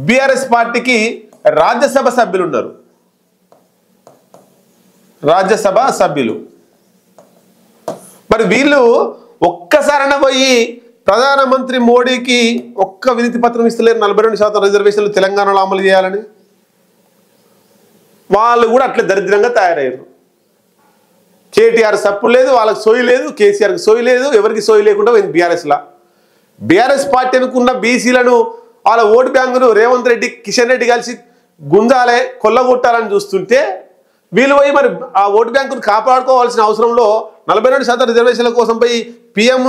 BRS పార్టీకి రాజ్యసభ సభ్యులు ఉన్నారు. రాజ్యసభ సభ్యులు మరి వీళ్ళు ఒక్కసారైనా పోయి ప్రధానమంత్రి మోడీకి ఒక్క వినతి పత్రం ఇస్తలేరు 42% రిజర్వేషన్లు తెలంగాణలో అమలు చేయాలని. వాళ్ళు కూడా అట్లా దరిద్రంగా తయారయ్యారు. కేటీఆర్ సప్పుడు లేదు, వాళ్ళకి సోయి లేదు, కేసీఆర్కి సోయి లేదు, ఎవరికి సోయి లేకుండా పోయింది బీఆర్ఎస్లా. బీఆర్ఎస్ పార్టీ అనుకున్న బీసీలను వాళ్ళ ఓటు బ్యాంకును రేవంత్ రెడ్డి కిషన్ రెడ్డి కలిసి గుంజాలే కొల్లగొట్టాలని చూస్తుంటే వీళ్ళు పోయి మరి ఆ ఓటు బ్యాంకును కాపాడుకోవాల్సిన అవసరంలో 42% రిజర్వేషన్ల కోసం పోయి పిఎం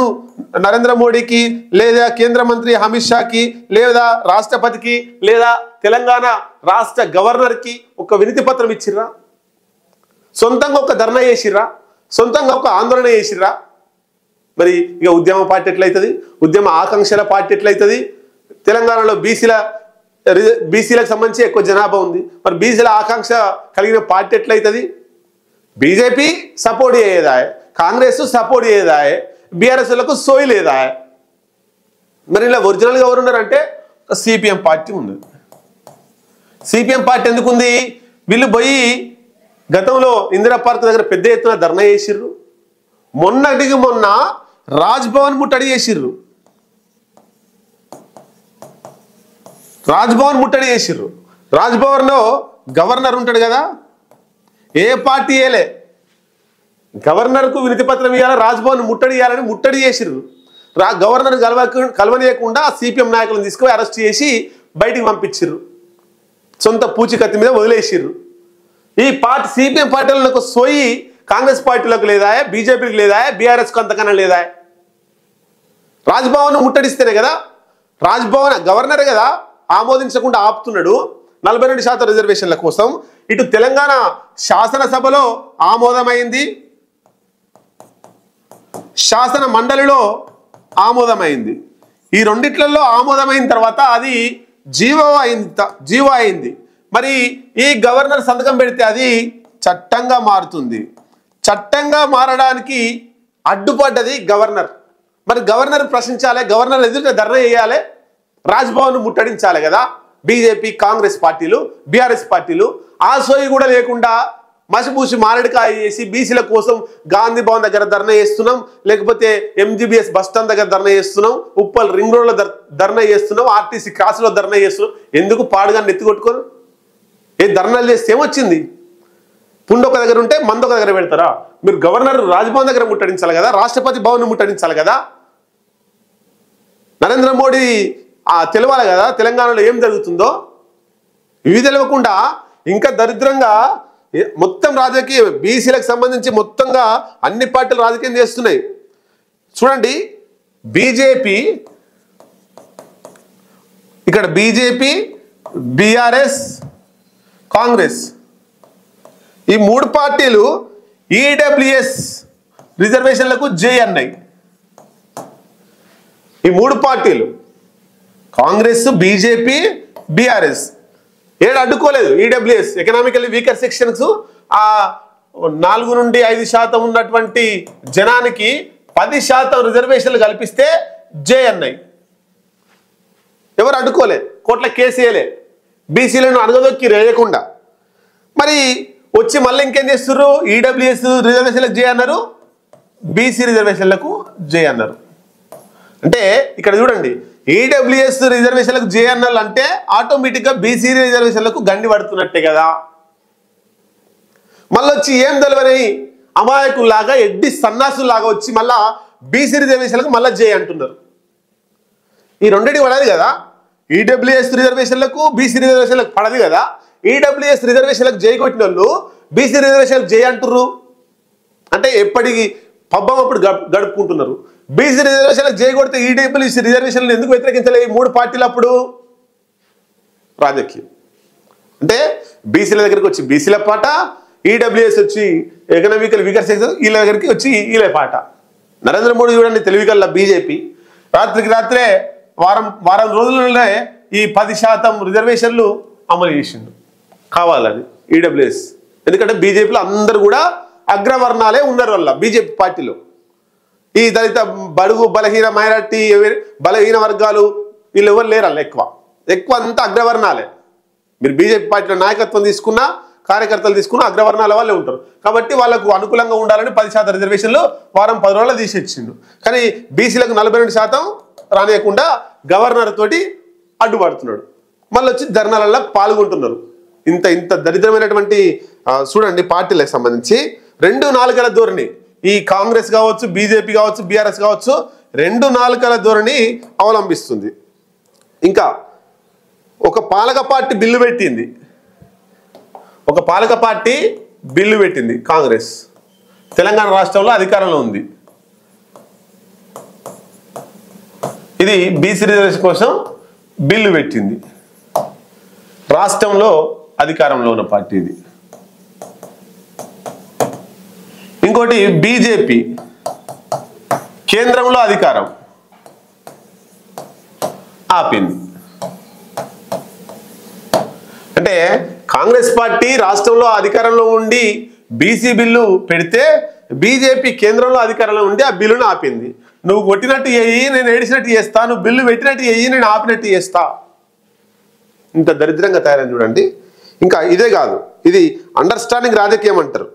నరేంద్ర మోడీకి లేదా కేంద్ర మంత్రి అమిత్ షాకి లేదా రాష్ట్రపతికి లేదా తెలంగాణ రాష్ట్ర గవర్నర్కి ఒక వినతి పత్రం ఇచ్చిర్రా? సొంతంగా ఒక ధర్నా చేసిర్రా? సొంతంగా ఒక ఆందోళన చేసిర్రా? మరి ఇక ఉద్యమ పార్టీ ఎట్లయితుంది? ఉద్యమ ఆకాంక్షల పార్టీ ఎట్లయితుంది? తెలంగాణలో బీసీలకు సంబంధించి ఎక్కువ జనాభా ఉంది. మరి బీసీల ఆకాంక్ష కలిగిన పార్టీ ఎట్లయితుంది? బీజేపీ సపోర్ట్ చేయదా, కాంగ్రెస్ సపోర్ట్ చేయదా, బీఆర్ఎస్లకు సోయి లేదా? మరి ఇలా ఒరిజినల్గా ఎవరు ఉన్నారంటే సిపిఎం పార్టీ ఉంది. సిపిఎం పార్టీ ఎందుకుంది? వీళ్ళు పోయి గతంలో ఇందిరా పార్క్ దగ్గర పెద్ద ఎత్తున ధర్నా చేసిర్రు. మొన్నటికి మొన్న రాజ్భవన్ ముట్టడి చేసిర్రు. రాజ్భవన్ ముట్టడి చేసిర్రు. రాజ్భవన్లో గవర్నర్ ఉంటాడు కదా, ఏ పార్టీ ఏలే గవర్నర్కు వినతి పత్రం ఇవ్వాలి, రాజ్భవన్ ముట్టడి చేయాలని ముట్టడి చేసిర్రు. గవర్నర్ కలవనీయకుండా సిపిఎం నాయకులను తీసుకుని అరెస్ట్ చేసి బయటికి పంపించిర్రు. సొంత పూచికత్తి మీద వదిలేసిర్రు. ఈ పార్టీ సిపిఎం పార్టీలకు సోయి కాంగ్రెస్ పార్టీలకు లేదా, బీజేపీకి లేదా, బీఆర్ఎస్కు అంతకన్నా లేదా? రాజ్భవన్ ముట్టడిస్తేనే కదా, రాజ్భవన్ గవర్నరే కదా ఆమోదించకుండా ఆపుతున్నాడు 42% రిజర్వేషన్ల కోసం. ఇటు తెలంగాణ శాసనసభలో ఆమోదమైంది, శాసన మండలిలో ఆమోదమైంది. ఈ రెండిట్లలో ఆమోదమైన తర్వాత అది జీవో అయింది. మరి ఈ గవర్నర్ సంతకం పెడితే అది చట్టంగా మారుతుంది. చట్టంగా మారడానికి అడ్డుపడ్డది గవర్నర్. మరి గవర్నర్ ప్రశ్నించాలి, గవర్నర్ ఎదుట ధర్నా చేయాలి, రాజ్భవన్ ముట్టడించాలి కదా బీజేపీ, కాంగ్రెస్ పార్టీలు, బీఆర్ఎస్ పార్టీలు. ఆ సోయి కూడా లేకుండా మసిపూసి మారడికాయ చేసి బీసీల కోసం గాంధీ భవన్ దగ్గర ధర్నా చేస్తున్నాం, లేకపోతే ఎంజీబీఎస్ బస్ స్టాండ్ దగ్గర ధర్నా చేస్తున్నాం, ఉప్పల్ రింగ్ రోడ్లో ధర్నా చేస్తున్నాం, ఆర్టీసీ క్రాస్లో ధర్నా చేస్తున్నాం. ఎందుకు పాడుగాన్ని ఎత్తుకొట్టుకోరు? ఏ ధర్నాలు చేస్తే ఏమొచ్చింది? పుండొక దగ్గర ఉంటే మందొక దగ్గర పెడతారా? మీరు గవర్నర్ రాజ్భవన్ దగ్గర ముట్టడించాలి కదా, రాష్ట్రపతి భవన్ ముట్టడించాలి కదా. నరేంద్ర మోడీ తెలవాలి కదా తెలంగాణలో ఏం జరుగుతుందో. ఇవి తెలియకుండా ఇంకా దరిద్రంగా మొత్తం రాజకీయ బీసీలకు సంబంధించి మొత్తంగా అన్ని పార్టీలు రాజకీయం చేస్తున్నాయి. చూడండి, బీజేపీ ఇక్కడ బీజేపీ, బీఆర్ఎస్, కాంగ్రెస్ ఈ మూడు పార్టీలు ఈడబ్ల్యూఎస్ రిజర్వేషన్లకు జై అన్నాయి. ఈ మూడు పార్టీలు కాంగ్రెస్, బీజేపీ, బీఆర్ఎస్ ఏడు అడ్డుకోలేదు. ఈడబ్ల్యూఎస్ ఎకనామికల్లీ వీకర్ సెక్షన్స్ ఆ 4 నుండి 5% ఉన్నటువంటి జనానికి 10% రిజర్వేషన్లు కల్పిస్తే జై అన్నాయి. ఎవరు అడ్డుకోలే, కోట్ల కేసు వేయలే, బీసీలను అణగదొక్కి రేయకుండా. మరి వచ్చి మళ్ళీ ఇంకేం చేస్తున్నారు? ఈడబ్ల్యూఎస్ రిజర్వేషన్లకు జై అన్నారు, బీసీ రిజర్వేషన్లకు జై అన్నారు. అంటే ఇక్కడ చూడండి, ఈడబ్ల్యూఎస్ రిజర్వేషన్లకు జే అన్నారు అంటే ఆటోమేటిక్గా బీసీ రిజర్వేషన్లకు గండి పడుతున్నట్టే కదా. మళ్ళీ వచ్చి ఏం తెలియని అమాయకుల్లాగా ఎడ్డి సన్నాసుల్లాగా వచ్చి మళ్ళా బీసీ రిజర్వేషన్లకు మళ్ళీ జే అంటున్నారు. ఈ రెండింటికి పడదు కదా. ఈడబ్ల్యూఎస్ రిజర్వేషన్లకు బీసీ రిజర్వేషన్లకు పడదు కదా. ఈడబ్ల్యూఎస్ రిజర్వేషన్లకు జై కొట్టిన వాళ్ళు బీసీ రిజర్వేషన్లకు జై అంటున్నారు అంటే ఎప్పటికి పబ్బం అప్పుడు గడుపుకుంటున్నారు. బీసీ రిజర్వేషన్లకు జై కొడితే ఈడబ్ల్యూఎస్ రిజర్వేషన్లు ఎందుకు వ్యతిరేకించలే ఈ మూడు పార్టీలు? అప్పుడు రాజకీయం అంటే బీసీల దగ్గరికి వచ్చి బీసీల పాట, ఈడబ్ల్యూఎస్ వచ్చి ఎకనామికల్ వీకర్ సెక్షన్ వీళ్ళ దగ్గరికి వచ్చి వీళ్ళ పాట. నరేంద్ర మోడీ చూడండి, తెలివికల్లా బీజేపీ రాత్రికి రాత్రే వారం రోజులనే ఈ 10% రిజర్వేషన్లు అమలు చేసిండు కావాలని ఈడబ్ల్యూఎస్. ఎందుకంటే బీజేపీలో అందరూ కూడా అగ్రవర్ణాలే ఉన్నారు వల్ల బీజేపీ పార్టీలో. ఈ దళిత బడుగు బలహీన మైనారిటీ బలహీన వర్గాలు వీళ్ళు ఎవరు లేరు అలా ఎక్కువ. ఎక్కువ అంతా అగ్రవర్ణాలే. మీరు బీజేపీ పార్టీలో నాయకత్వం తీసుకున్నా, కార్యకర్తలు తీసుకున్నా అగ్రవర్ణాల వాళ్ళే ఉంటారు. కాబట్టి వాళ్ళకు అనుకూలంగా ఉండాలని 10% రిజర్వేషన్లు వారం 10 రోజులు తీసిచ్చిండు. కానీ బీసీలకు 42% రానియకుండా గవర్నర్ తోటి అడ్డుపడుతున్నాడు. మళ్ళీ వచ్చి ధర్నాలలో పాల్గొంటున్నారు. ఇంత దరిద్రమైనటువంటి చూడండి పార్టీలకు సంబంధించి 2 నాలుకల ధోరణి. ఈ కాంగ్రెస్ కావచ్చు, బీజేపీ కావచ్చు, బీఆర్ఎస్ కావచ్చు 2 నాలుకల ధోరణి అవలంబిస్తుంది. ఇంకా ఒక పాలక పార్టీ బిల్లు పెట్టింది. కాంగ్రెస్ తెలంగాణ రాష్ట్రంలో అధికారంలో ఉంది. ఇది బీసీ రిజర్వేషన్ కోసం బిల్లు పెట్టింది. రాష్ట్రంలో అధికారంలో ఉన్న పార్టీ ఇది. ఇంకోటి బీజేపీ కేంద్రంలో అధికారం ఆపింది. అంటే కాంగ్రెస్ పార్టీ రాష్ట్రంలో అధికారంలో ఉండి బీసీ బిల్లు పెడితే బీజేపీ కేంద్రంలో అధికారంలో ఉండి ఆ బిల్లును ఆపింది. నువ్వు కొట్టినట్టు చెయ్యి, నేను ఏడిచినట్టు చేస్తా, నువ్వు బిల్లు పెట్టినట్టు చెయ్యి, నేను ఆపినట్టు చేస్తా. ఇంత దరిద్రంగా తయారైంది చూడండి. ఇంకా ఇదే కాదు, ఇది అండర్స్టాండింగ్ రాజకీయం అంటారు.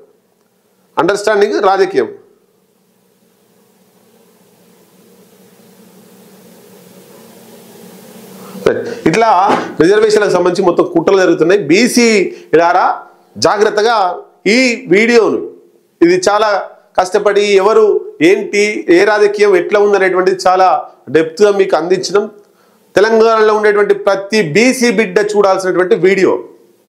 అండర్స్టాండింగ్ రాజకీయం. ఇట్లా రిజర్వేషన్లకు సంబంధించి మొత్తం కుట్రలు జరుగుతున్నాయి. బీసీ ద్వారా జాగ్రత్తగా ఈ వీడియోను, ఇది చాలా కష్టపడి ఎవరు ఏంటి ఏ రాజకీయం ఎట్లా ఉందనేటువంటిది చాలా డెప్త్గా మీకు అందించడం. తెలంగాణలో ఉండేటువంటి ప్రతి బీసీ బిడ్డ చూడాల్సినటువంటి వీడియో.